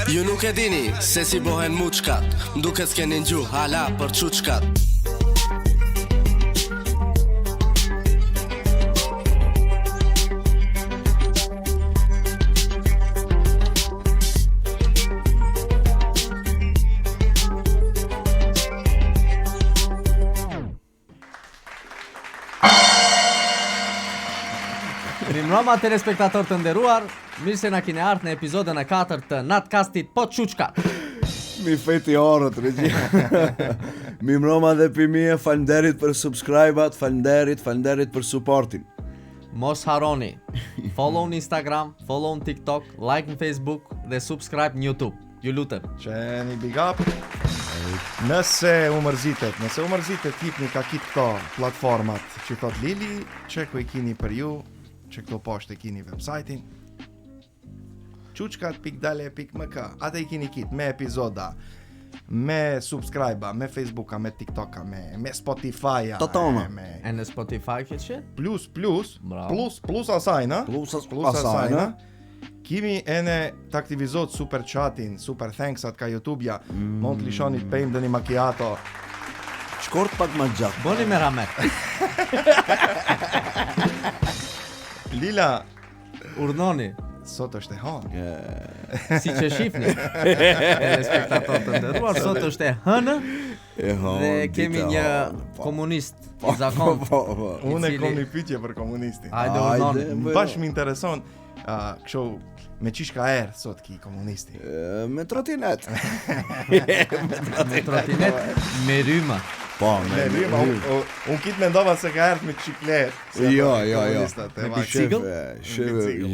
Ju nuk e dini se si bohen muçkat, duket s'keni ngju hala për çuçkat. Roma telespektator të nderuar, mirë se na keni ardhur në episodin e 4 të Natcastit po çuçkat. Mi feti orët, regjia. Mi mroma dhe pimie, falnderit për subscribe-at, falnderit për supportin. Mos harroni, follow në Instagram, follow në TikTok, like në Facebook dhe subscribe në YouTube. Ju lutem. Qeni big up. Nëse u mërzitet, hipni ka kit këto platformat që thot Lili, që ku i kini për ju, që këto poshtë e kini website-in Quçkat.dale.mk. Ate i kini kit me epizoda, me subscribe-a, me Facebook-a, me TikTok-a, me Spotify-a. Totoma. E në Spotify këtë që? Plus asajna. Plus asajna. Kimi ene të aktivizot super chatin, super thanks-at ka YouTube-ja. Mund të lishonit pejmë dhe një macchiato. Shkort pak ma gjatë. Boni me ramet. Lila, urnoni. Sot është e hënë. Si që shifni. Telespektator të nderuar, sot është e hënë. Dhe kemi një komunist i zakon. Unë e kom një pyetje për komunisti. Hajde urnoni. Bash më intereson, kështu me qish ka erë sot ki komunisti? Me trotinet. Me trotinet, me ryma. Po, me ryma. Unë kitë mendova se ka erë me qiklet. Jo. Me bicikl?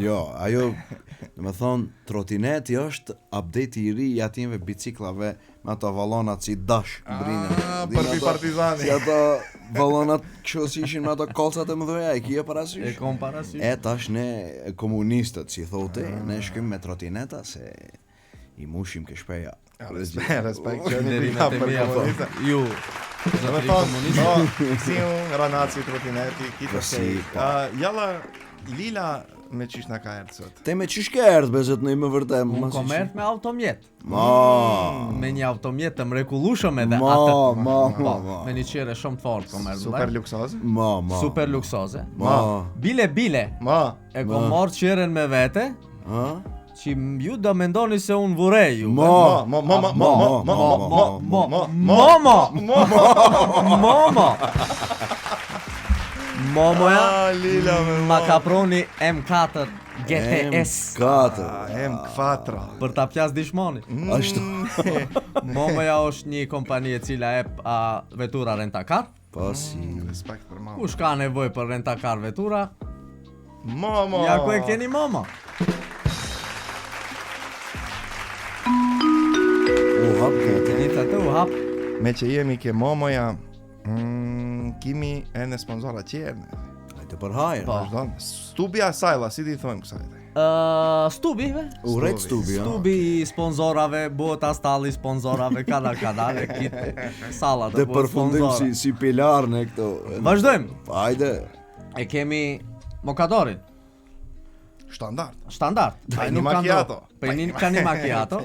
Jo, ajo, dhe me thonë, trotineti është update i ri i atinve biciklave me ato vallonat si dash brinë. Për Partizani. Si ato vallonat kështu si ishin me ato kolcat e mëdha, e kje parasysh? E kom parasysh. E tash ne komunistët, si thote, ne shkojmë me trotineta se i mushim ke shpeja. Respekt që një bika për komunista. Ju, zotëri komunista. Si unë, ranaci, trotineti, kitë si, jalla, Lila me qish na ka erdhë sot? Te me qish ke erdhë, bezet në i më vërtem. Unë kom erdhë me automjet. Me një automjet të mrekullueshëm edhe atë. Me një qire shumë të fortë kom erdhë. Super luksoze? Super luksoze. Bile. E kom marrë qiren me vete. Që ju do mendoni se unë vurej ju. Momoja ma kaproni M4 GTS. M4 për ta pjas dishmoni. Ashtu. Momoja është një kompani e cila ep vetura rentakar. Po si. Respekt për mama. Kush ka nevojë për rentakar vetura? Mama. Ja ku e keni mama. Me që jemi ke momoja, kimi e në sponsora qerne. Hajde për hajrë. Stubia sajla, si ti thojmë kësajte? Stubi, be? Urejt Stubi, Stubi sponsorave, bota stalli sponsorave, kanale, kite, sala të dhe përfundim si pilar në këto. Vazhdojmë. Hajde. E kemi mokadorin. Standard. Një macchiato. Ka një macchiato.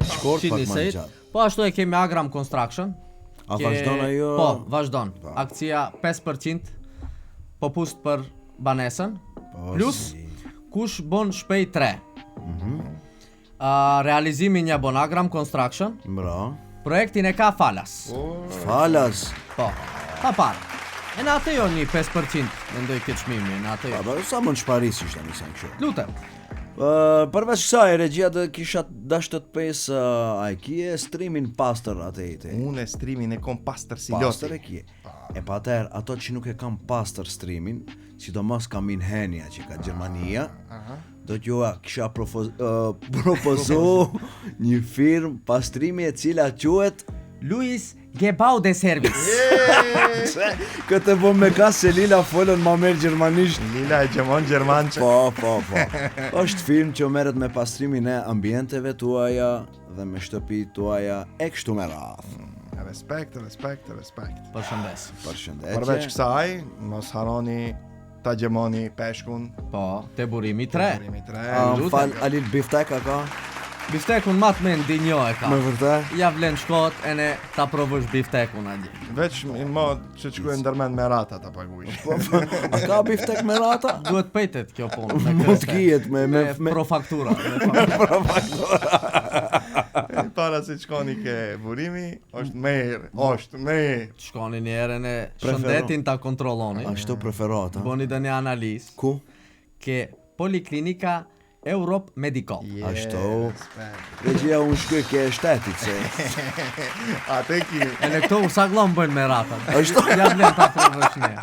Shkort pak ma gjatë. Po ashtu e kemi Agram Construction. A vazhdon ajo? Po, vazhdon. Akcia 5% popust për banesën. Plus kush bon shpejt 3. Realizimi një bon Agram Construction. Bra. Projektin e ka Falas. Falas? Po, pa parë. E në atë jo një 5% mendoj këtë çmimi, në atë jo. Sa mund shparis ishte nisan kështu? Lutem. Përveç kësaj, regjia të kisha dashtë të pesë, a e kje streamin pastër atë ejte? Unë e streamin e kom pastër si loti. Pastër e kje. E pater, ato që nuk e kam pastër streamin, sidomos kam Inhenia që ka Gjermania, do t'jua kisha propozu një firmë pastrimi e cila quhet Luis Gebaude Service. Këtë bom me ka se Lila folën ma merë gjermanisht. Lila e gjemon gjermanqe. Po. Është film që merret me pastrimin e ambienteve tuaja dhe me shtëpi tuaja e kështu me radhë. Respekt. Përshëndes. Përveç kësaj, mos harroni ta gjemoni peshkun. Po, te burimi 3. Burimi 3. Fal, Alil biftek a ka? Biftekun mat me ndinjo e ka. Me vërtet? Ja vlen shkot e ne ta provosh biftekun atje. Veç mo që shkruaj ndërmend me rata ta paguish. A ka biftek me rata? Duhet pejtet kjo punë. Mund të kijet me profaktura. Para se shkoni ke burimi, është merë. Shkoni një herë e shëndetin ta kontrolloni. Ashtu preferat, ha? Boni dhe një analizë. Ku? Ke Poliklinika Europe Medical. Ashtu. Regjia unë shkoj ke shtetit se. Ate ki. E në këto u saglon bëjnë me ratat. Ashtu. Ja vlen ta provosh ne.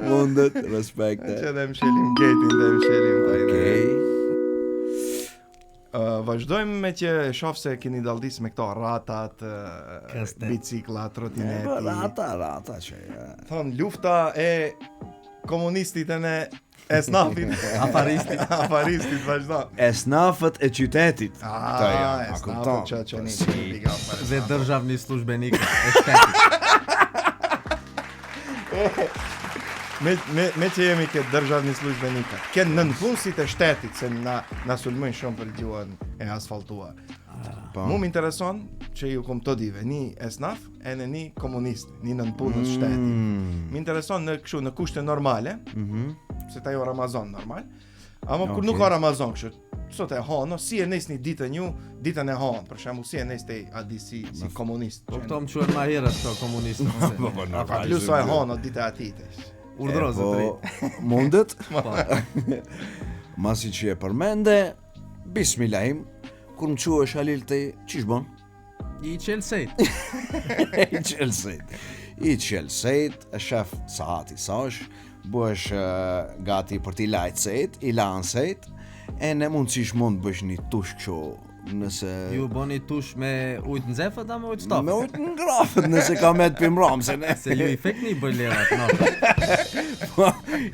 Mundet, respekte. Që dhe më shelim gatin dhe më shelim tajnë. Okej. Vazhdojmë me që shoh se keni daldis me këto ratat, bicikla, trotineti. Rata që. Thonë lufta e komunistit e ne esnafit. Afaristit vazhdo. Esnafët e qytetit. Esnafët që qëni. Dhe državni službenik e shtetit. Me që jemi këtë državni službenika, kënë nënpunësit e shtetit, se na sulmojnë shumë për gjuhën e asfaltuar. Mu më intereson që ju kom të dive, një esnaf e në një komunist, një nënpunës shtetit. Më intereson në kushte normale, se ta jo Ramazan normal, ama kur nuk ka Ramazan kështu, sot e hanë, si e nesë një ditën e hanë, për shembull si e nesë te adisi si komunist. Po këto më quen ma herët këto komunistë. Plus o e hanë ditë e atites. Urdhro zotëri. Mundet? Masi që e përmende, bismillahim, kur më quesh Halil të qish bon? I qelsejt. I qelsejt, e shef sahati sash, bësh gati për t'i lajt sejt, i lan sejt, e ne mundësish mund bësh një tush kësho, nëse... Ju boni tush me ujtë nxefët a me ujtë stafët? Me ujtë ngrafët, nëse ka me të pimram, se ne... Se ju i fekni i bojlerat, no?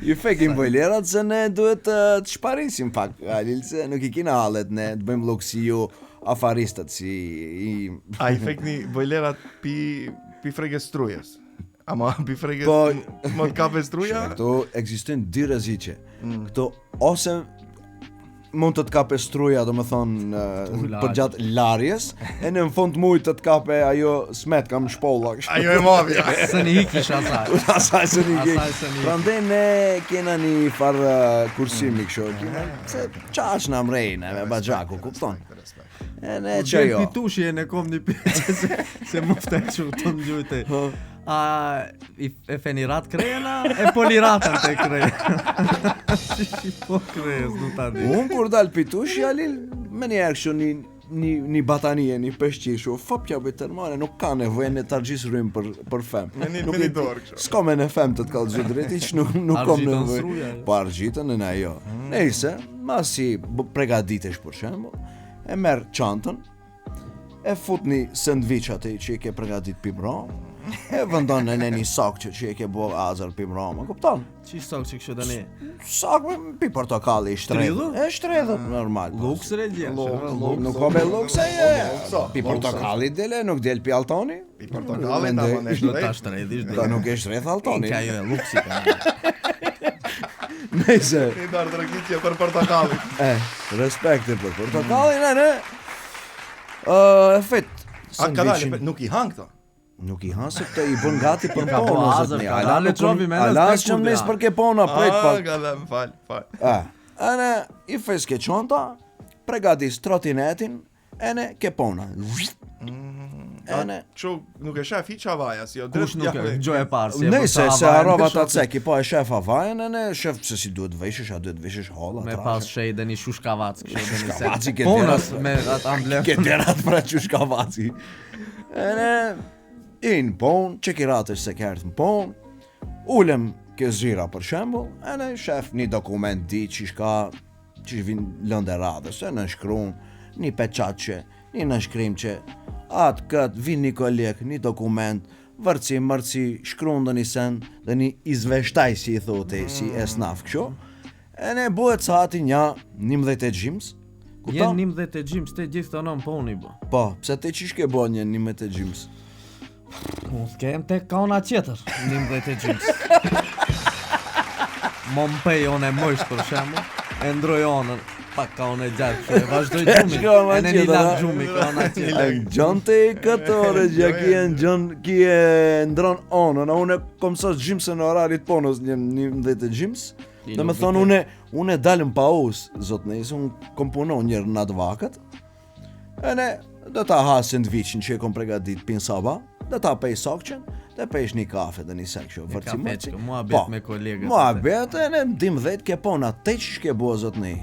Ju fekim bojlerat, se ne duhet të shparisim pak, Halil, se nuk i kina halet, ne të bëjmë lukë si ju afaristat, si... A i fekni bojlerat pi freges strujes? Ama pi freges më të kape struja? Këto eksistojnë dy rreziqe. Këto ose mund të kape struja, do më thonë, për gjatë larjes, e në fund mujtë të kape ajo smet kam shpolla. Ajo e mavja. Se një hikish asaj. Asaj se një hikish. Prandaj ne kena një farë kursimi kësho. Se qash në mrejnë, me bagjaku, kupton? E ne që jo. Pitushi e ne kom një pjeqe se mufte që të në gjujte. A e fenirat krejena, e poliratën të krejena. Që po krejës, du ta di. Unë kur dal pitushi, Halil, me njerë kështu një batanie, një peshqishu, fapja bëj tërmane, nuk ka nevojë në të argjisërim për fem. Me një dorë kështu. S'ka me në fem të t'kallë gjithë drejti, që nuk kom nevojë. Po argjitën e na jo. Nejse, masi pregaditesh për shembull, e merr çantën, e fut një sandviç atë që i ke pregadit pimram, e vendon në një sak që i ke bo azar pimram, e kupton? Qi sak që kështë të ne? Sak me pi portokalli i shtredhët. E shtredhët, normal. Lux regje. Nuk ka me lux e pi portokalli dele, nuk del pi altoni. Pi portokalli ta më Do ta shtredhish. Ta nuk e shtredh altoni. Ka jo e luxi ka. Nëse. Ti dar drogitje për portokalli. Respekte për portokallin, ne. Efekt. A ka dalë, nuk i hang këto. Nuk i hanë se këta i bën gati për Ka po pona, azër, zotni. ka dalë qovi me nësë Alas që mes për ke pona, prejt pak. Galem, fal. Ene, i fes ke qonta, pregatis trotinetin, ene ke pona. Ene. Që nuk e shef hiq havaja, si jo Kush nuk e gjoj e parë, si e Nëse përsa se havajnë harrova kështu, ta ceki, po e shef havajen, ene, shef se si duhet veshësh, a duhet veshësh holla, me pas shej dhe një shushkavac. Shushkavaci ke Ponas derat. me atë amblem. Ke derat pra shushkavaci. Ene, in pon, qekiratës se kertë në pon, ulem ke zira për shembull, ene, shef një dokument di që vin lënde radhës, e në shkruan, një peqatqe, një nënshkrimqe, atë këtë vin një kollek, një dokument, vërci, mërci, shkruan dhe një sen, dhe një izveshtaj si i thote, si esnaf kësho, e ne buhet sa ati nja 11 e gjimës, Jen 11 e gjimës, te gjithë të nëmë poni bo. Po, pse te qish ke bo një 11 e gjimës? Mund t'kem te kauna tjetër, 11 e gjimës. Mompej unë e mësh për shembull, e ndroj onën, pak ka unë e gjatë, e vazhdoj gjumi, Shko, e në një tjetër, lak a? gjumi, ka unë atje. Gjon te këtore, gja ki e ndron onën, a unë kom sos gjimse në orarit ponës një të gjims. Dhe me thonë, unë e dalëm pa usë, zotë nëjës, unë kom punon njërë në atë vakët, e ne dhe ta ha sandwichin që e kom pregadit pinë saba, dhe ta pej sokqen, dhe pejsh një kafe dhe një sekshë, vërci kafeçkë, mua bet me kolegët. Mua bet, e ne dim dhejt ke pona, te që shke bua zotë nëjë.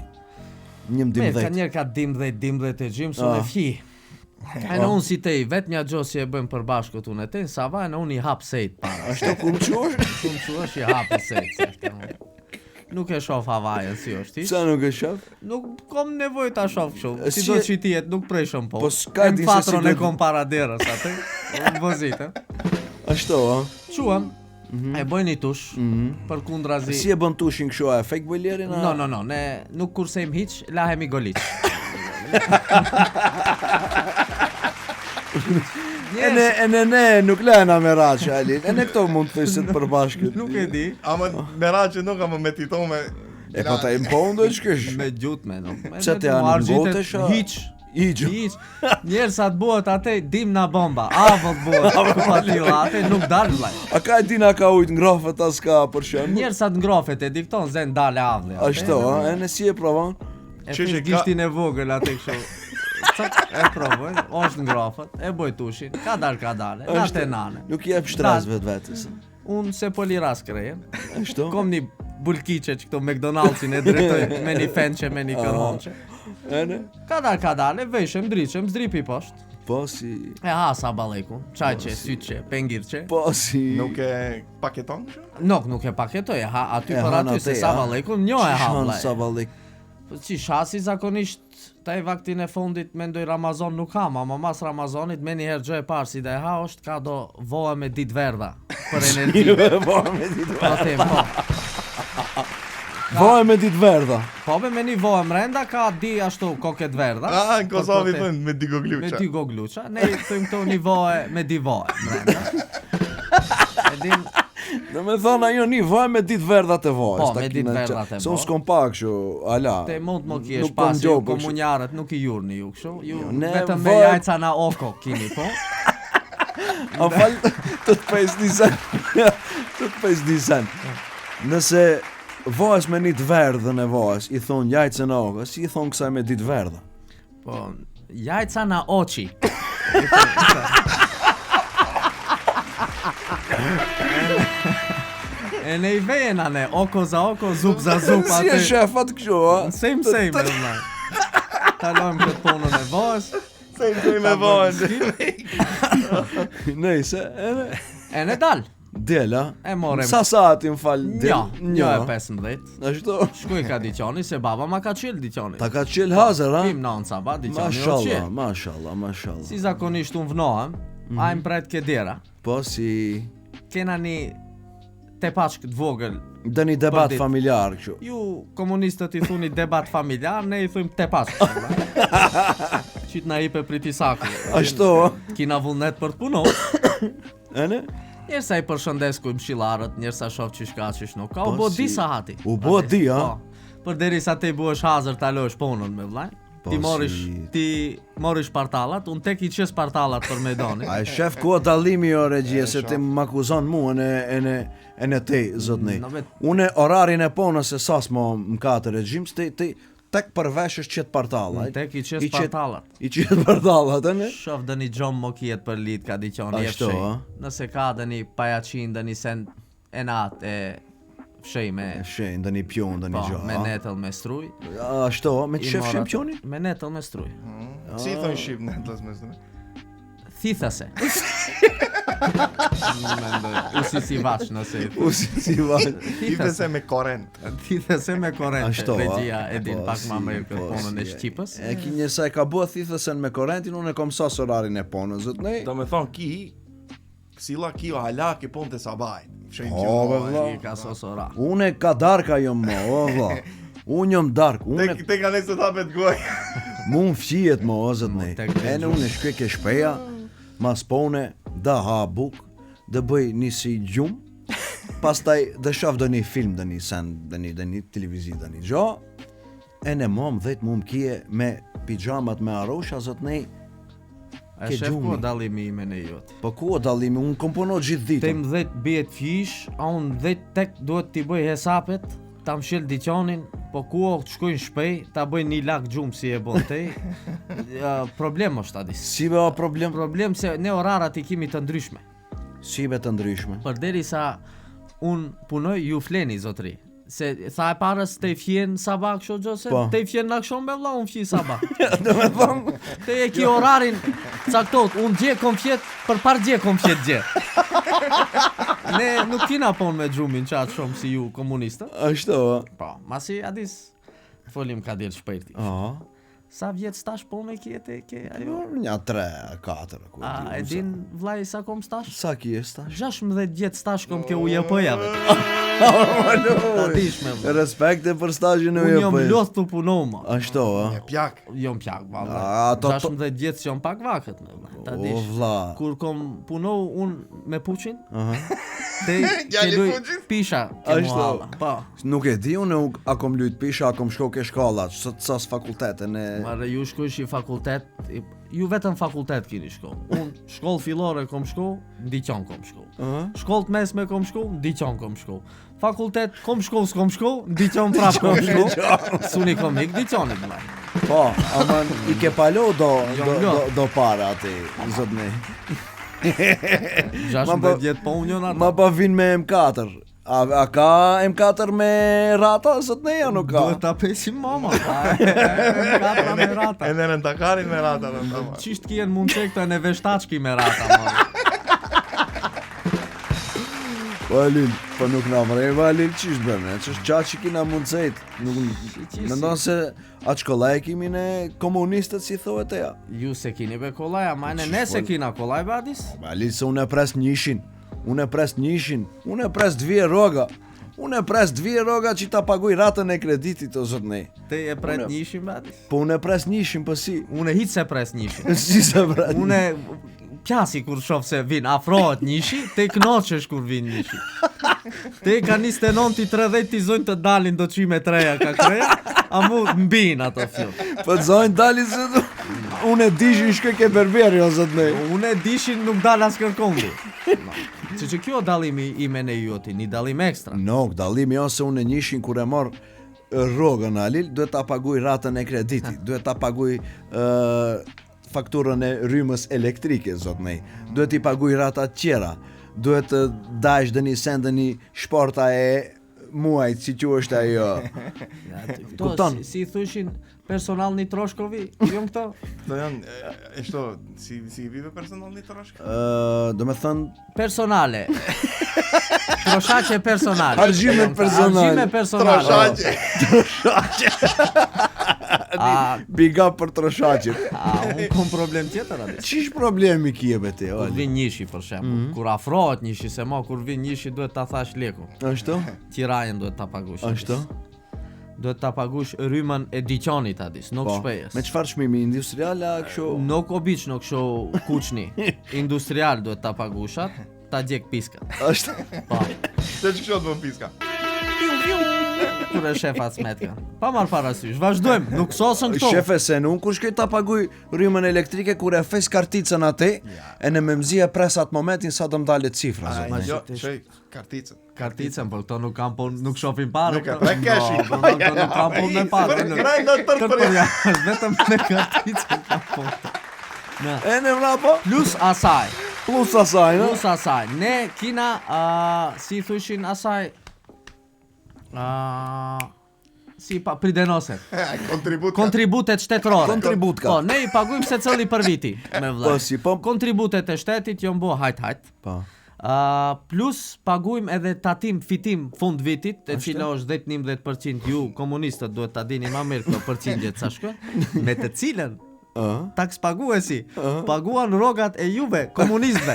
Një Me, dim ka dhejt. njerë ka dimdhet e gjimë, së me fji. E në unë si te i vetë mja gjo si e bëjmë përbashkët unë e te, në sava e në unë i hap sejt para. Ashtu ku më qush? Kumë që është i hap e sejt, se është unë. Nuk e shof havajën si është ish. Sa nuk e shaf? Nuk kom nevoj ta shof kështu. Si Si do e- që ti jetë, nuk prejshëm po. Po s'ka E di në se si fatron do- e kom para derës, atë. Në vëzitë. Ashtu, a? Quam, e bëjnë i tush, për kundrazi. Si e bën tushin kështu a efekt bëljerin? No, ne nuk kursejmë hiq, lahemi goliq. E ne nuk lena me raqë, Alin. E ne këto mund të thësit përbashkët. Nuk e di. Ama me që nuk ama me tito me... E pa ta impondo e qëkësh? Me gjut me nuk. Pse te janë në gote shë? Hiq. Iqë. Hiq. Njerë sa të buhet atë, dim na bomba. Avët buhet, kupatila atë, nuk dalë vlaj. A ka e dina ka ujtë ngrofet as ka për shemë? Njerë sa të ngrofet e dikton, zen dale avli. Ashtu, a? E ne si e provan? E Që fish që ka- gishtin e vogël atë kështu. Cak, e provoj, është ngrofet, e boj tushin, ka dale, na te nane. Nuk jep shtras vetë vetës. Unë se po liras krejen. Ashtu? Kom një bulkiqe që këto McDonald'sin e drejtoj me një fenqe, me një kërhonqe. E ne? Ka dale, veshëm, driqëm, zdripi poshtë. Po si... E ha sa balekun, qajqe, syqe, pengirqe. Po si... Nuk e paketon kështu? Nuk e paketoj, e ha aty E për han aty, se aty, sa a? balekun, njo e ha Shanë vlaj. sa balik. Po që shasi zakonisht, taj vaktin e fundit mendoj Ramazon nuk kam, ama mas Ramazonit me njëherë gjë e parë si dhe e ha është ka do voa me ditë verda për energi. Po me ditë Po them, po. Vaj me ditë verdha. Po be me një voa mrenda ka di ashtu koket verda. Në Kosovë Po, po, thënë me digogluqa. Me dy gogluqa, ne i thëjmë këto një voe me di voe mrenda. E din, Në me thonë ajo një vaj me ditë verdha të vaj. Po, me ditë verdha të Se unë vaj. s'kom pak shu, ala. te mund më kje Nuk po shpasi, ju ngjohë, po komunjarët nuk i jurni ju kështu, ju ne vetëm me voe- jajca na oko kini po. A fal të të pes disen. Të të pes disen. Nëse vajs me një të verdhën e vajs, i thonë jajcën e okës, si i thonë kësaj me ditë verdha. Po, jajca na oqi. E ne i vejena ne, oko za oko, zup za zup Si e atë. shefat kështu, a? Same, e vllai. Kalojmë këtë punën e vojës. Se me vojnë. Nëjse, E ne dal. dela. E morem. Sa saatin fal del? Një e 15. Ashtu. Shkuj ka diqoni se baba ma ka qil diqoni. Ta ka qil hazër, a? Pim në saba, diqoni o Mashallah, qil. mashallah, mashallah. Si zakonisht unë vnohem, a im pret ke dera. Po si... Kena një tepashk të vogël. Dhe një debat Për ditë. familjar kështu. Ju komunistët i thuni debat familjar, ne i thujmë tepashk. Qit na ipe priti saku. Ashtu, a? Kina vullnet për të punon. Ene? Njerësa i përshëndes ku i mshilarët, njerësa shof që shka që shno. Ka u Po bo si- di sa hati. U bo Ades, di, a? Po. Për deri sa te buesh hazër ta lësh punën me vllai. Po Ti morish, si- ti morish partallat, unë tek i qes partallat për me doni. A e shef ku o dallimi o regjie, se ti më akuzon mu e në te, zotni. Në vet- Une orarin e ponës e sas mo më katë regjim, se ti tek përvesh është qëtë partalla. Tek i qes partallat. I qëtë partallat, e ne? Shof dë një gjomë më kjet për lit ka diqoni e Ashtu, fshej. a? Nëse ka dë një pajaqin, dë një sen e nat e fshej me... E shenjë, dhe një pion, dhe një Po, gjo. me netëll me struj. Ashtu, me I të shef mora- shem pionin? Me netëll me struj. Si thonë shqip në të lasme. Thithase. Usi si vaç nëse i thu. U si vaj. Thithese me korrent. Thithase me korrente. Ashtu, a? Regjia e din Po, pak ma si, me këtë po, punën e si, Shqipës. E ki njërsa e ka bua thithësen me korentin, unë e kom sas orarin e ponës, zotni. Do me thonë ki, kësila ki o hala ke punë të sabaj. Fshenjë O, që be vlla. I ka sosora. Une ka darka jom mo, o vlla. Unë jom dark, une Te ka nëjë të tapet goj. mun fqijet mo, o zotni. tek E në unë shkoj ke shpeja, mas pone, da ha buk, dhe bëj një si gjum, pastaj do shoh doni film, doni send, doni televiziv, doni gjë. E në mom 10 mum kje me pijamat me arosha zotnej. E shef ku dallimi ime në jot. Po ku dallimi? Unë kompono gjithë ditën. Tem 10 biet fish, a unë 10 tek duhet t'i bëj hesapet, ta mshil diqonin, po ku të shkojnë shpej, ta bëj një lak gjumë si e bon tej. Problem është adis. Si be o problem? Problem se ne orarat i kimi të ndryshme. Si be të ndryshme? Përderisa unë punoj, ju fleni zotri. Se tha e parës te i fjen sabah kështu gjë se te i fjen nakshon me vlla unë fji sabah. Do me thonë te e ki orarin caktot, unë gje kom fjet për par gje kom fjet gje. Ne nuk kina pon me gjumin qatë shumë si ju komunistë. Ashtu. Po, masi adis folim ka del shpejti. Sa vjet stash punë ke ajo? Nja 3-4. A e din vllai sa kom stash? Sa ki e stash? 16 vjet stash kom ke UJP-jave. Respekte për stazhin e UJP. Unë jom loth të punom. Ashtu, E pjak. Jom pjak, valla. 16 vjet që jom pak vakët me vlla. Ta dish. Vlla. Kur kom punou unë me puqin, te Djali luj Puqin? pisha ke Ashtu. mualla. Po. Nuk e di unë a kom lujt pisha, a kom shko ke shkolla, sa fakultetin e... Marë ju shkojsh i fakultet, ju vetëm fakultet kini shko. Unë shkollë fillore kom shko, ndiqon kom shko. Shkollë të mesme kom shko, ndiqon kom shko. Fakultet kom shko, s'kom shko, ndiqon prap kom shko. Suni kom ik, ndiqoni më laj. Po, aman i ke palo do para ati, zotni. 16 vjet po unë jonë Ma pa vin me M4. A ka M4 me rata, zotni, a nuk ka? Duhet ta pesim mama, M4 me rata. E në rëntakarin me rata në tama. Qisht kjen mund qekta në veshtachki me rata, mama. Valil, po nuk na mrej, Valil, qish bëme, qështë qatë që kina mundësejt. Mendon se atë shkollaj e kimi në komunistët si thohet e ja. Ju se kini be kolaj, ama ne se kina kolaj badis? Valil, se unë e pres njëshin, unë e pres 2 roga. Unë e pres 2 roga që ta paguj ratën e kreditit o zotnej. Te e pret njëshin badis? Po unë e pres njëshin, po si? Unë e hitë se pres njëshin. Si se pres? Unë pjasi kur shof se vin afrohet njëshi, te knoqesh kur vin njëshi. Te ka 29 ti 30 ti zojnë të dalin do qime treja ka kreja, a mu mbin ato fjot. Po të zojnë dalin se du... Unë e dishin shkoj ke berberi o zotnej. Unë e dishin nuk dal as kërkongi. Që kjo dalimi ime në joti, një dalim ekstra. Nuk, dalimi jo se unë e njëshin kur e marrë rogën Alil, duhet ta paguj ratën e kreditit, duhet ta paguj fakturën e rrymës elektrike, zotnej. Duhet i paguj ratat tjera. Duhet të dajsh dhe një send dhe një shporta e muajt, si që është ajo. Këto, si thushin personal një troshkovi, jo këto? Do janë, e shto, si vive personal një troshka? Do me thënë... Personale. Troshaqe personale. Argjime personale. Argjime personale. Troshaqe. Big up për troshaqet. Unë kom problem tjetër atë. Qish problemi kje bete? Kur vin njëshi për shembull, kur afrohet njëshi, se ma kur vin njëshi duhet ta thash leku. Ashtu? Tirajen duhet ta pagush. Ashtu? Duhet ta pagush rrymën e diqanit adis, nuk shpejes. Me çfarë çmimi industrial a kështu? Nuk obiç, nuk kështu kuçni. Industrial duhet ta pagushat, ta gjek piskat. Ashtu? Po. Se që kështë bën piska? Kur e shefa smetka. Pa marr parasysh, vazhdojmë, nuk sosën këto. Shefe, se në unë kur shkoj ta paguj rrymën elektrike, kur e fes karticën atë, e në me mzia pres atë momentin sa do m'dalet cifra. Jo, shoj, karticën. Karticën, po këto nuk kam po, nuk shofin parë. Nuk e keshi. Këto nuk kam po me parë. Kraj në tërë për Kërpërja, vetëm me karticën kam po. E në vrapo? Plus asaj. Plus asaj, no? Plus asaj. Ne kina, si thushin asaj, si pa pridenoset. Kontributet shtetërore. Kontributka. Po, ne i pagujmë se cëli për viti me vllai. Po, si po? Kontributet e shtetit jon bo hajt. Po. Plus pagujmë edhe tatim fitim fund vitit, e cila është 10-11%, ju komunistët duhet ta dini më mirë këto përqindjet sa shkojnë, me të cilën taks paguesi paguan rogat e juve, komunistëve.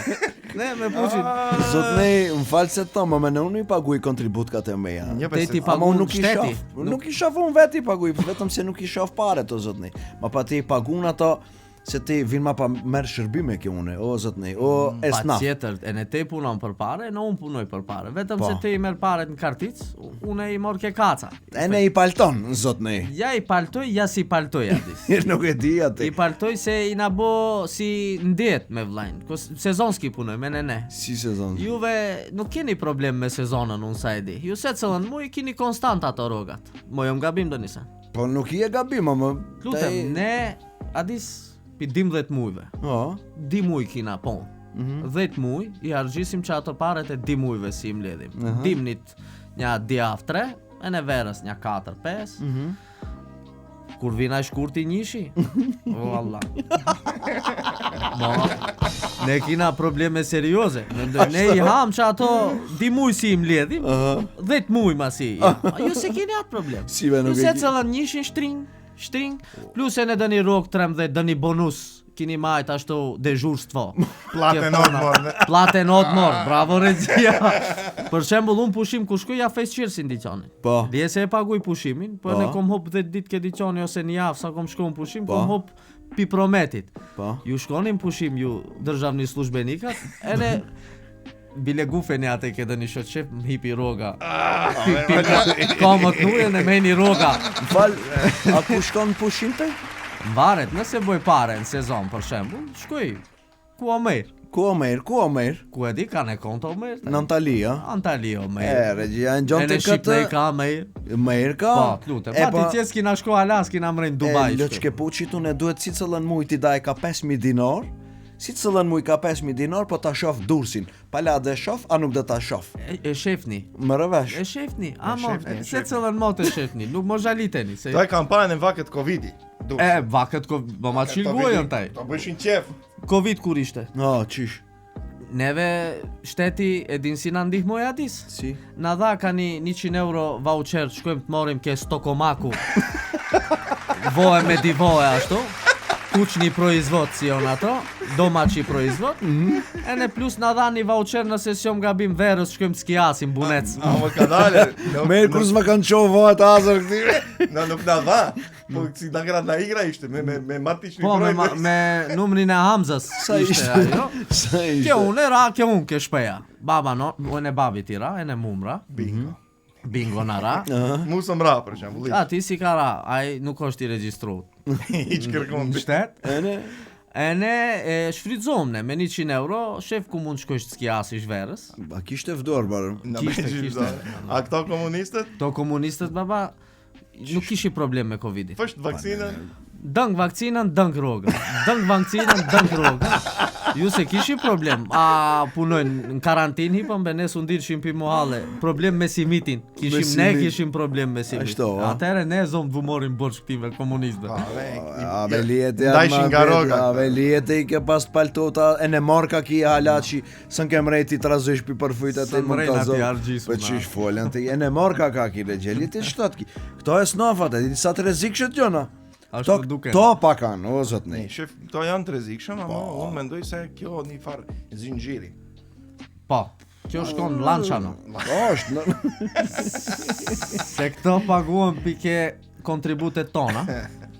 Ne me puqin. Zotnej, më falë se to, më në unë i paguj kontributkat e meja. Te ti pagun shteti. Nuk i shaf unë veti i paguj, vetëm se nuk i shaf pare to zotnej. Ma pa ti i pagun ato Se ti vin ma pa merr shërbime kjo une, o zotni, o esnaf. Patjetër, e ne te punon për pare, në unë punoj për pare. Vetëm se te I merr paret në kartic, unë I mor ke kaca. E ne I palton, zotni. Ja I paltoj, ja si paltoj Adis. Nuk e di atë. I paltoj se I na bo si ndet me vllajnë. Sezonski punoj me ne. Si sezon. Juve nuk keni problem me sezonën, unë sa e di. Ju se cëllën muj keni konstant ato rogat. Mo jom gabim do nisa. Po nuk I e gabim, më... Lutem, ne Adis pi 12 mujve. 2 muj kina pon. 10 muj I argjisim që ato paret e 2 mujve si I mledhim. Dimnit nja djaf 3, e në verës nja 4-5. Kur vina shkurti njëshi? O Allah. Ne kina probleme serioze. Ne I ham që ato 2 muj si I mledhim, 10 muj ma si. Ju se keni atë problem. Ju se cëllën njëshin shtring, plus e në dëni rok 13, dëni bonus, kini majt ashtu dežurstvo. Plate not mor, bravo regjia. Për shembull, unë pushim ku shkuj ja fes qirë si ndiqonin. Po. Dje se e paguj pushimin, po ne kom hop 10 dit ke diqoni ose një javë sa kom shkon pushim, kom hop pi prometit. Ju shkonin pushim ju državni službenikat, e ne bile gufeni atë ke dëni shot shef më hipi roga. Komët nujen e meni roga. Fal, a ku shkon pushim të? Mbaret, nëse boj pare në sezon për shembull, shkoj ku Omer. Ku Omer? Ku e di ka në konto Omer? Në Antali, a? Antali Omer. Regjia në gjonë të këtë... E në Shqipënej ka Omer. Omer ka? Po, lutem. Pati tjes kina shko Alas, kina mrejnë Dubai. Lëç ke puqit unë duhet si cëllën muj t'i daj ka 5.000 dinar, si cëllën muj ka 5.000 dinar, po ta shof dursin. Pala dhe shof, a nuk dhe ta shof. E shefni. Më rëvesh. E shefni. Se cëllën mot e shefni. Nuk më zhaliteni. To e kampanjën e vaket Covidi. Vaket Covid, më ma qilgojën taj. To bëshin qef. Covid kur ishte? Qish. Neve shteti e din si na ndihmoj Adis. Si? Na dha ka 100 euro voucher, shkojmë të morim ke Stokomaku. Voe me divoe ashtu. Kuçni proizvod si on ato, domaći proizvod. E ne plus na dha një voucher nëse s'jom gabim verës, shkojmë të skiasim bunec. A më ka dalë. Merë kur s'ma kanë qohë vojt azër këtire. Nuk na dha. Po si na gra na igra ishte me matish një Po projekt. me numrin e Hamzës. Sa ishte ajo. Sa ishte. Kjo unë ra, kjo unë ke shpeja. Baba no, unë e babi ti ra, e në mumra. Bingo na ra. Musëm ra për shembull. A ti si ka ra, ai nuk është I regjistruar. Hiç kërkon Shtet? Ene? E ne e shfrytëzom ne me 100 euro, shef ku mund shkojsh të skiasish verës. A kishte vdor barë? Kishte. A këto komunistët? To komunistët baba nuk kishi problem me Covidin. Fësht vaksinën? Dëng vakcinën, dëng roga. Dëng vakcinën, dëng roga. Ju se kishi problem. A punojnë në karantinë hipëm be ne sundirshim pi muhalle. Problem me simitin. Kishim problem me simitin. Ashtu, a? Atëre ne zonë vumorim borç këtive komunistëve. A me lijete Dajshin nga roga. A me lijete I ke pas paltota. E ne marka ki halaçi. Sën ke mrejti të razësh pi përfujta të mund të zonë. Po qish folën të e ne marka ka ki legjelit I shtot ki. Këto e snafat e sa të rezikshët gjona. To pa kanë, o zotni. Shef, to janë të rrezikshëm, ama unë mendoj se kjo një farë zinxhiri. Po, kjo shkon lançano. Është. Se këto paguën pike kontributet tona.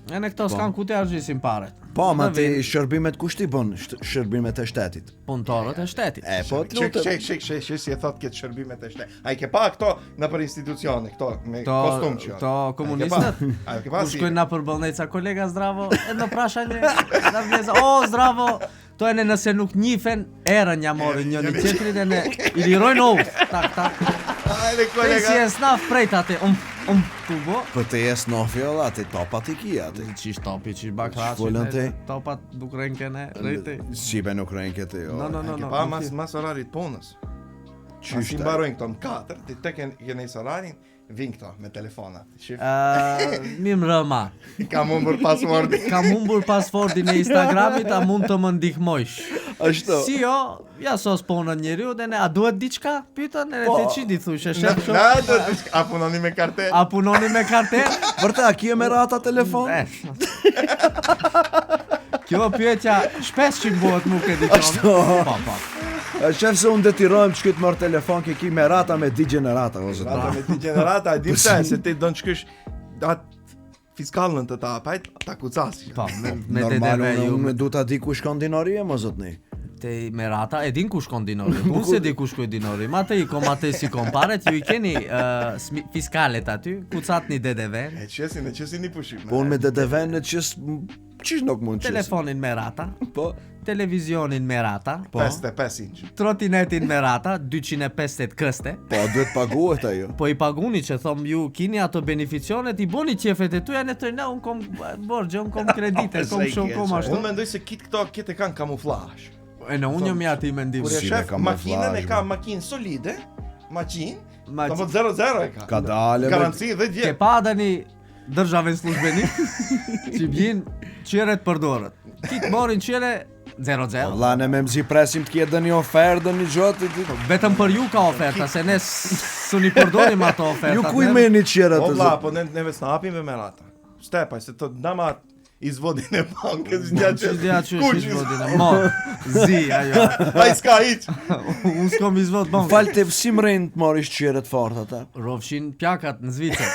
E në këto s'kan ku të argjisim paret. Po, ma ti shërbimet kush ti bën? Shërbimet e shtetit. Punëtorët e shtetit. Po, Shek, si e thot këtë shërbimet e shtetit. A I ke pa këto në për institucione, këto me kostum që. To komunistët. A ke pa si? Shkojnë na për bëllnejca kolega zdravo, e në prashanje, na vleza, o zdravo, to e në nëse nuk njifen, erën ja morin një qetrin e në I lirojnë ovë, tak. Ajde E kolega. si e snaf prejt ati, tu bo. Për të jes nofi o ati topat I kia ati. Qish topi, qish Shfolën bakraqin, ti? topat duk renkene, rejti. Sibe nuk rejnë këti. Ke pa mas orarit punës. As I mbarojnë këto në 4, ti tek kene I salarin, vinë këto me telefonat. Shif, Mim rëma. kam humbur pasportin. Kam humbur pasportin e Instagramit, a mund të më ndihmojsh. Ashtu. Si jo, ja sos ponën njeriu dhe ne, a duhet diçka? Pyetën, e ti ç'i di thush, e shef shumë. Na, a punoni me kartel? A punoni me kartel? Vërte, a kje me rata telefon? Kjo pyetja shpesh që bëhet mu ke diqon. Ashtu. Po. Shef se unë detirojmë që këtë mërë telefon ke ki me rata me di generata. Rata me di generata, a dim se ti do në shkysh atë fiskallën të ta apajt, ta kucasi. Po, me Normal, DDV ju unë du ta di ku shkon dinori më zotni. te Merata, e din ku shkon dinori. Unë se di ku shkoj dinori. Ma te i kom atë si komparet, ju i keni fiskalet aty, kucatni DDV, E qesin i pushim. Po unë me DDV në qish nuk mund qes. telefonin Merata, Po, televizionin Merata, 55 inç. trotinetin Merata, 250 këste. po duhet paguhet ajo. Po i paguni që thom ju kini ato beneficionet, i boni qefet e tuja, në të na unë kom borgje, unë kom kredite, kom shumë, kom ashtu. Unë mendoj se kite kanë kamuflazh. E në unë jam ja ti mendim. Kur e Si shef me kamuflazh, makinën e ka mo. makinë solide, makinë, Maqinë. po 0-0 e ka. Ka dale. Garanci dhe Ke dje. pa dani državën službenik që bjin qeret përdorët. Kitë morin qere 0-0. Vlla ne me mzi presim të kjetë një ofertë një gjotë. Vetëm për ju ka oferta, se ne s'u përdorim ato ofertat. Ju ku i meni qera O të vlla, zot. po neve s'napim me Merata. Stepaj, se të dama izvodin e bankës një Që dhja që Kuq, është izvodin e mo, zi, ajo. ai s'ka hiç. Unë s'kom izvod bank. Falë të si mrejnë të morish qere të fort ata. Rovshin pjakat në Zvicër.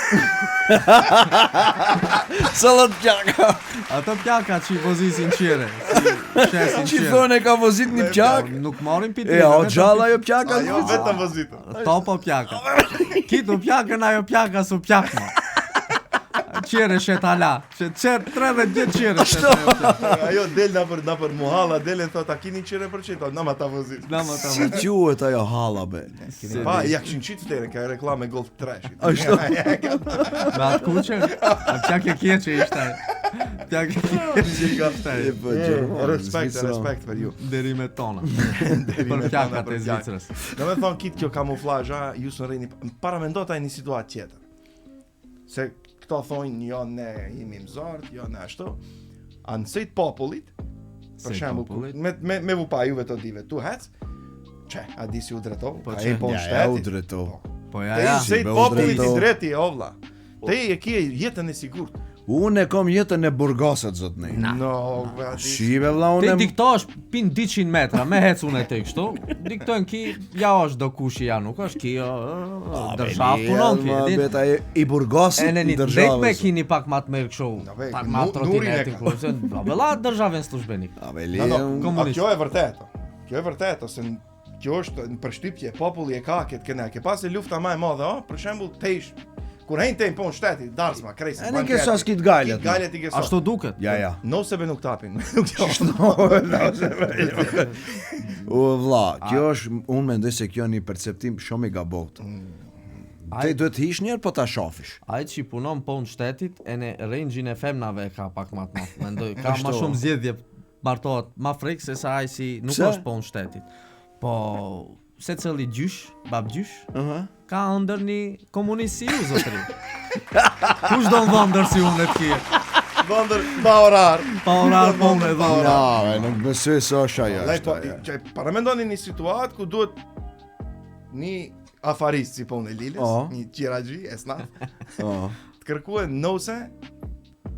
Sallat pjaka. Ato pjakat që i vozisin qere. Si shesin Që qere. thone ka vozit një pjak. Nuk marim pitin. E, o gjalla jo pjaka. Ajo vetëm vozita. Topo pjaka. Kitu pjakën, ajo pjaka su pjakma. Qere shet ala. Që 30 vjet qere shet ajo pjaka. Ajo del na për muhalla, del e thot a kini qire për qita, na ma ta vozit. Nama ta Si quhet ajo halla be. Pa, ja kishin qitë tere, ka reklame Golf Trash. Ashtu. Me atë kuqe, a pjake kjeqe ishte. Pjake kjeqe ishte. Po Gjermani, Respekt për ju. Derimet tona. Deri Për me pjakat tona, për e pjakat. Zvicrës. Do me thonë kitë kjo kamuflazha, ju së rejni, para me ndota e një situatë tjetër. Se këto thonë, jo ne jemi mëzart, jo ne ashtu. A nësejt popullit, për Sejt shembull, popullit. me vupa juve të dive, tu hec, që, a di si u dretohu, Po a që, e po në Ja, u shtetit. drejto. Po ja, Te ja. sejt be u popullit drejto. i dreti, o vlla. Te e kje jetën e sigurt. Unë e kom jetën e Burgasit zotni. No, vlla, di. Shive vlla Ti unë. diktosh pin 200 metra, me hec unë e te kështu. Diktojnë ki, ja është do kushi ja nuk është ki, dërshav punon ki. Ma e din. beta i Burgasit E në një i drejt me državës. kini pak ma të merë kështu, ve, pak ma nurin e trotinetin ka. kërë. A vëlla državën službenik. A be No, le. komunist. kjo e vërtetë. Kjo e vërtetë, ose kjo është në përshtypje, populli e ka këtë këne. Ke pas e lufta më e madhe, për shembull, tesh kur hejnë te po në shteti, darsma, krejsi. E në ke sas kit gajlet. Kit gajlet i ke sas. Ashtu duket. Ja, ja. No se be nuk tapin. O vlla, kjo është unë mendoj se kjo është një perceptim shumë i gabotë. Ti duhet të hish njerë po ta shofish. Ai që punon po në shtetit, e në range-in e femnave ka pak ma të madh. Mendoj, ka ma Ashtu. shumë zgjedhje martohet ma frikë se sa ai si nuk Pse? është po në shtetit. Po, se cili gjysh, bab gjysh, Aha. ka ndër një komunist si ju, zotri. Kush do në dhëndër si unë e të kje? Vëndër pa orar. Pa orar, po me dhëndër. Ja, nuk besoj se është ajo. Lej, është po, ajo. që paramendoni një situatë ku duhet një afarist si po në Liles, O. një qiraxhi, esnaf, Oh. të kërkuan nëse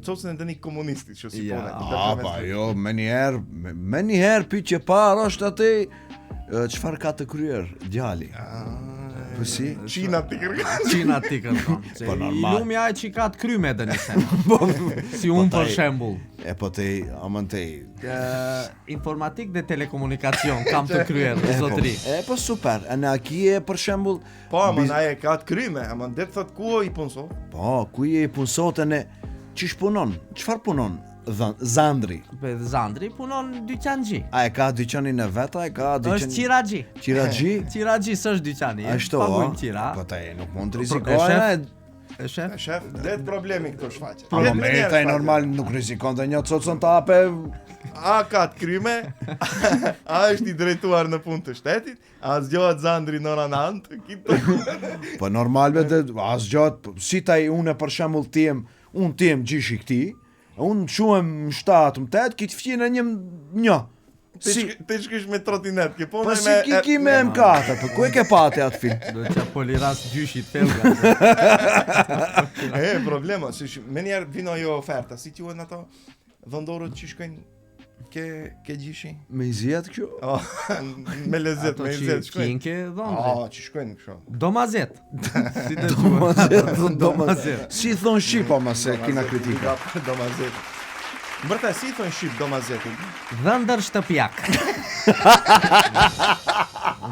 çosën e të një komunisti që si po Ja. Ah, pa jo, me njëherë pyet që parë është atë çfarë ka të kryer djali. Po si? Qina të kërkuan. Qina ti kërkon. Se Po, i normal. lumi ai që ka të kryme dhe një sen. Si unë për taj- shembull. E po te, amën te. Informatik dhe telekomunikacion kam të kryer, zotri. E po super. E në akije për shembull, Po, ama na e ka të kryme, ama det thot ku i punso. po, ku je i punsote ne çish punon? Çfarë punon? Zandri. Pe Zandri punon dyqanxhi. A e ka dyqanin e vet, a e ka dyqanin? Është qiraxhi. Qiraxhi? Qiraxhi s'është dyqani. Ashtu, Pagojmë a? qira. Po te nuk mund të E rizikojë. shef? E shef? Shef, det problemi këto shfaqe. Po Det me njerëz taj shfaqe. normal nuk rizikon të një cocën të ape. A ka të kryme, a është i drejtuar në punë të shtetit, a zgjohet Zandri në ranant, kito. Po normal vetë as gjatë si taj unë për shembull unë tim gjishi këti, unë shuhem më 7, më 8, kitë fjene një. Si, Ti shkish me trotinet, ke po po si ki me M4, po ku e ke pati atë film? Do të poliras gjyshit felga. problema, si me njerë vino jo oferta, si quhen ato vendorët që shkojnë ke gjishi? Me i zjetë kjo? Oh, me lezet, Ato me që lezet shkojnë. kinke dhondri. Që shkojnë kësho. Domazet. Si të Domazet. Si thonë Shqipa ma se kina kritika. Domazet. Mbërta, si thonë Shqip domazetin? Dhëndër shtëpjak.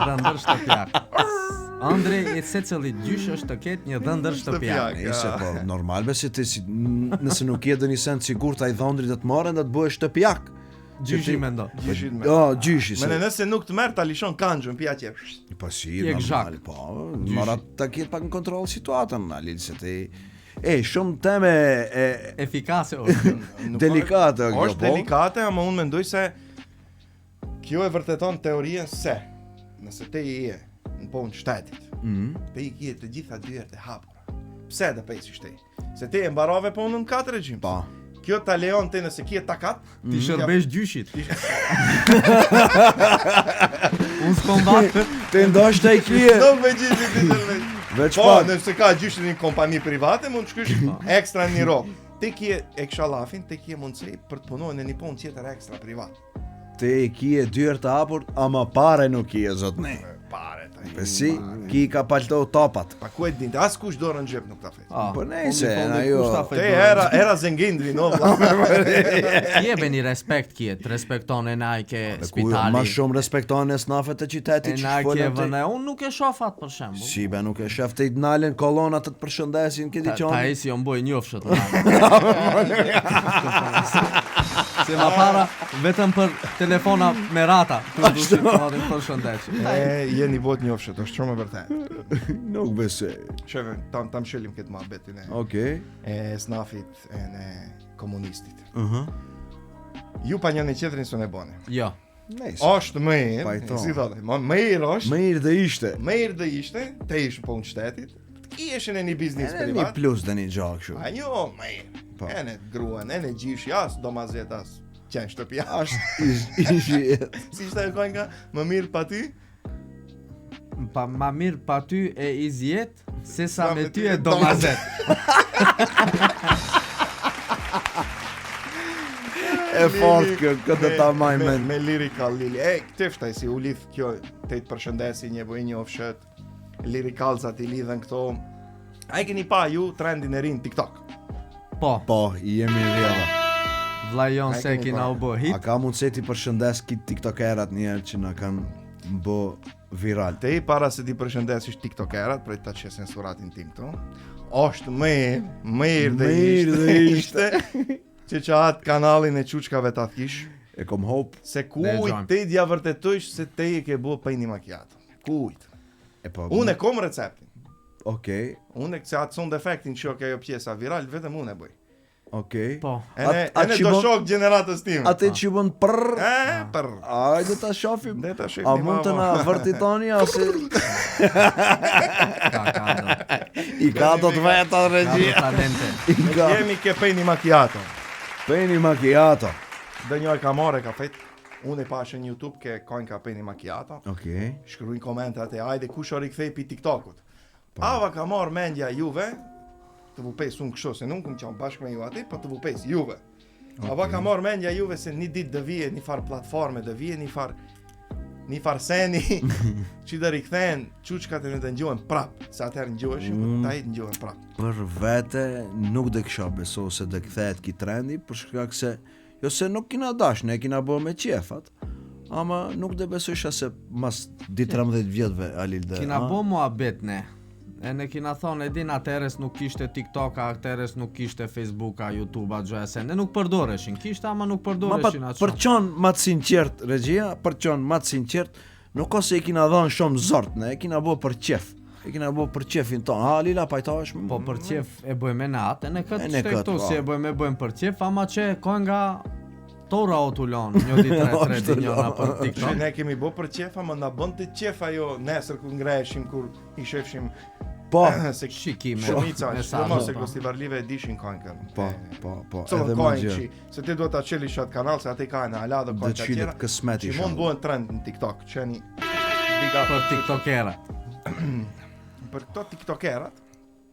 Dhëndër shtëpjak. Andrej, e se cili gjysh është të ketë një dhëndër shtëpjak. Nëse po, normal be se ti nëse nuk je dhe një send sigur ta i dhondrit dhe të marrën dhe të bëhe shtëpjak. Gjyshi me ndo. Gjyshit me. Jo, gjyshi se. Mene nëse nuk të merë, ta lishon kanxhën, pja që. Po si, Je normal, gzhak. po. Mora ta ketë pak në kontrol situatën, Alil, se ti... shumë teme Efikase është. delikate, kjo, është delikate, ama unë mendoj se kjo e vërteton teorien se nëse te i je në punë shtetit, te i kje të gjitha dyert e hapura. Pse dhe pesish te? Se te e mbarove punën 4 regjim. Pa. Kjo ta lejon te nëse kje takat, Ti shërbesh gjyshit. Unë s'kom vatë. Te ndosh të i kje. do me gjithë ti shërbesh. Veç Po, pak. nëse ka gjyshtin një kompani private, mund të shkysh ekstra në një rrogë. Te kje e këshallafin, te kje mundësi për të punuar në një punë tjetër ekstra privat. Te i kje dyert të hapur, ama pare nuk kje, zotne. Pare ta. Pesi, ki ka palto topat. Pa ku e dinte, as kush dorën në xhep nuk ta fet. Po nejse, ajo... Te era zengindri, no vlla. Jebe një respekt kjet, respekton e naj ke Ma spitali. shumë respekton e snafet e qytetit E që naj ke folën te... vëne, unë nuk e shofat për shembull. Si be nuk e shef të i nalen kolonat të të përshëndesin këti Ta qonë. e si jo mboj njofshët. Se ma para vetëm për telefona me rata. Kur du të marrin për shëndetje. Je një bot njofshët, është shumë e vërtet. Nuk besoj. Sheve, tam shëllim këtë muhabetin Okej. e snafit e në komunistit. Mhm. Ju pa njëri tjetrin s'u ne boni. Jo. Nejse. Është mirë, Pajton. si thotë, mirë është. Mirë dhe ishte. Mirë dhe ishte, te ish punë shtetit. Ti ishin e një biznis E një privat. plus dhe një gjak shu. A jo, mirë. Po. E në gruan, e në gjishi, as domazet, as qenë shtëpja. Ishi Si ishte e kojnë ka, më mirë pa ty? Pa ma mirë pa ty e izjet se sa me ty e domazet. E fort kjo, këtë ta maj men. Me lirikal Lili. E, këtë fshtaj si u lidh kjo, te të përshëndesi një bëj një ofshet, lirikalzat i lidhen këto. A e keni pa ju trendin e rinë TikTok? Po, Po, i jemi rrjedha. vlla jon Ai se kemi kina pa. u bë A hit. ka mundëse ti përshëndes kitë tiktokerat njerë që na kanë bë viral. Te i para se ti përshëndesish TikTokerat, prej ta që censuratin tim këto, është mirë dhe ishte, që atë kanalin e quçkave ta thish, E kom hop. se Ne kujt gjojmë. te dja vërtetësh se te i ke bë pejni macchiato. Kujt? E po. Unë e kom receptin. Okej. Unë se atë son defektin që ka ajo pjesa viral, vetëm unë e bëj. Okej. Po. Ene që do bën- shok gjeneratës time. Atë që bën prrr. Për. Ajde ta shohim. Dhe ta shihni. A mund të na vërtitoni ose i ka do të veta Ka regjia. talente. I ka. Jemi ke pejni macchiato. Peni macchiato. Dhe njoj ka more ka fet. Unë e pashë në YouTube ke kojnë ka pejni macchiato. Okej. Shkruajnë komentat e ajde kush o rikthej pi TikTokut. Ava ka marrë mendja juve, të vupes unë kështu, se nuk këmë qanë bashkë me ju ati, po të vupes juve. Ava ka marrë mendja juve se një ditë dë vije një farë platforme, dë vije një farë seni, që dë rikthejnë quçkat e në të ngjohen prap, se atëherë ngjoheshin, ta i të ngjohen prap. Për vete nuk dhe kisha beso se dhe kthehet ki trendi, për shkak se jo se nuk kina dash, ne kina bërë me qefat, ama nuk dhe besojsha se mas 13 vjetëve Alil dhe. Kina bo muhabet ne. E ne kina thonë, e din atëres nuk kishte TikTok-a, atëres nuk kishte Facebook-a, YouTube-a, gjoja se ne nuk përdoreshin. Kishte ama nuk Ma pa përdoreshin atë për shumë. qonë matë sinqert, regjia, për qonë matë sinqert, nuk ose i kina dhënë shumë zort, ne e kina bërë për qef. E kina bërë për qefin tonë. Ha, Lila, pajtohesh me Po për qef e bëjmë në atë, e ne këtë E ne shte këtë, këtu po. si e bëjmë për qef, ama që kojnë nga tora o t'ulon, një ditë tre Është njëna për Që TikTok. ne kemi bo për qefa, më na bën të qef ajo nesër kur ngreheshim, kur i shefshim Po, se Shikime, shumica, mesazhe, jo se po. Kostivarlive e dishin kojnë po, edhe edhe më kojnë gjë. që, se ti duhet ta qelish atë kanal, se ati ka në ala dhe Dhe kojnë të qilet tjera, kësmet që isha. mund bëhen trend në TikTok, që një big up Për TikTokera. për këto TikTokerat,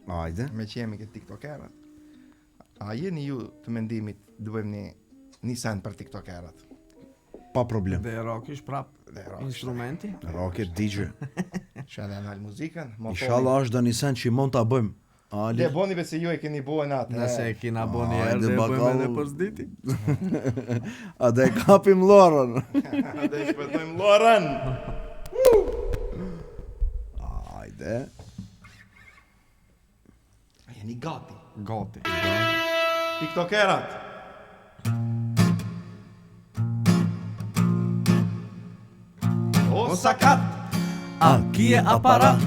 Ajde. me që jemi këtë TikTokerat, a jeni ju të mendimit të bëjmë një send për TikTokerat? pa problem. Dhe rock ish prap instrumenti. Rock e DJ. Shale anal muzikën. Inshallah është do një sen që mund ta bëjmë. Ali. Dhe bonive se ju e keni buen atë. Nëse e kina bo një herë Hajde, dhe bëjmë bakall. edhe për s'diti. A dhe kapim lorën. Dhe i shpëtojmë Loren. Hajde. Jeni gati. Goti. TikTokerat. O sakat. A, ki e aparat,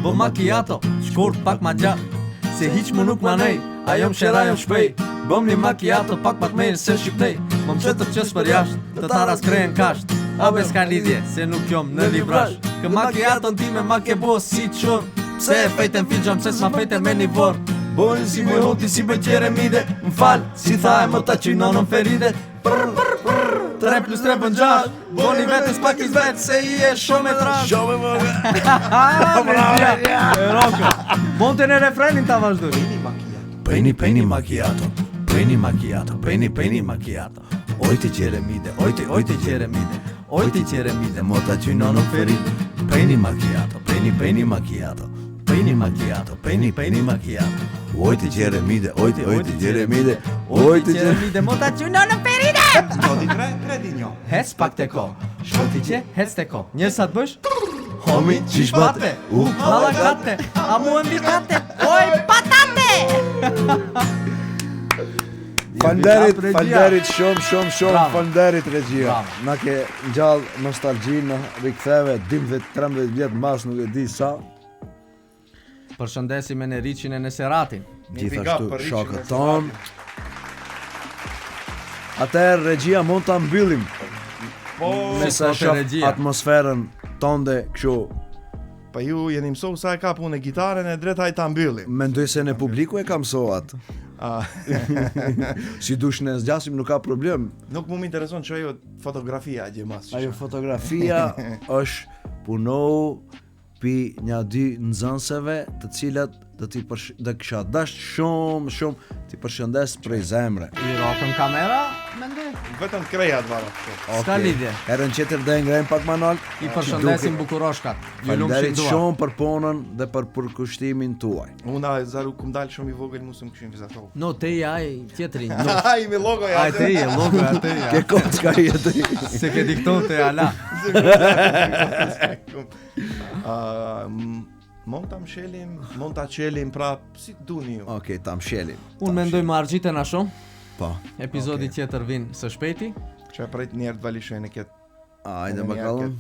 bo macchiato, shkurt pak ma gjatë. Se hiq mu nuk ma nej, ajo mshera jo shpej. Bëm një macchiato pak ma t'mejnë se shqiptej. Më më qëtër qës për jashtë, të taras krejnë kasht. Abe s'ka lidhje, se nuk jom në librash. Kë macchiato n'time ma ke bo si qëm. Pse e fejten filxon, pse s'ma fejten me një vorë. Bojnë si boj hoti, si bëj qere mide. M'fal, si tha e më ta qinonën feride. 3+3 bën 6. Boni vetës pak i vetë, se i e shumë e trash. Shumë e mëgë. E roka. Monte në refrenin ta vazhdoj. Penny penny macchiato. Penny macchiato. Penny macchiato. Ojti qeremide, ojti qeremide. Ojti qeremide, mo ta qinonën feride. Penny macchiato. Penny macchiato. Penny macchiato. Penny macchiato. Ojti Gjeremide, ojti Gjeremide. Ojti qeremide, mo ta qinonën feride. Gjodi 3 di njo. Hes pak te ko. Shkoti që, hes te ko. Njërë sa të bësh? Homi, qish bate? Malakate, a mu e mbikate. Oj, patate! Falderit shumë, Bravo. falderit regjia. Bravo. Na ke gjallë nostalgji, në riktheve 12-13 vjet mbas nuk e di sa. Përshëndesim e në Riqin e në Seratin. Gjithashtu shokët ton. Atëherë regjia mund ta mbyllim. Po, Me sa sot e shoh regjia. atmosferën tonde kështu. pa ju jeni mësohu sa e ka punë gitaren e drejt hajta mbyllim. Mendoj se në publiku e kam soat. Ah, Si dush ne zgjasim nuk ka problem. nuk mu më intereson që ajo fotografia gjë mas. Ajo fotografia është punohu pi një dy nxënëseve të cilat do kisha dash shumë ti përshëndes prej zemre. I rokën kamera, mendoj. Vetëm krejat vara kështu. S'ka lidhje. Herën tjetër do e ngrejmë pak manal. I përshëndesim bukuroshkat. Ju lumshim Faleminderit dua. shumë për punën dhe për përkushtimin tuaj. Una zaru kum dal shumë i vogël mos më kishim vizatov. No, te i aj tjetrin. No. Ai me logoja. Aj te i, logo aj te Ke i. kocka jeti. Se ke dikton te ala. Mund ta mshelim, mund ta qelim prap si duni ju. Okej, ta mshelim. Unë mendoj më argjite na shumë. Po. Epizodi tjetër vin së shpejti. Që prit njerë të valishën e këtë Hajde bakallën.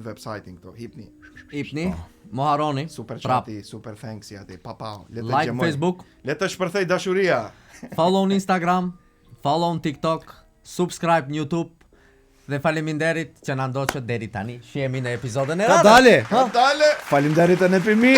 website-in këto, hipni, Ipni, mo haroni. super Prap. chati, super thanks ati, papau. Le të Like gjemoj. Facebook, Le të shpërthej dashuria. follow në Instagram, follow në TikTok, subscribe në YouTube. Dhe faleminderit që na ndoqët deri tani. Shihemi në episodën e Ka radhës. dale. Dale! Faleminderit e në pimi.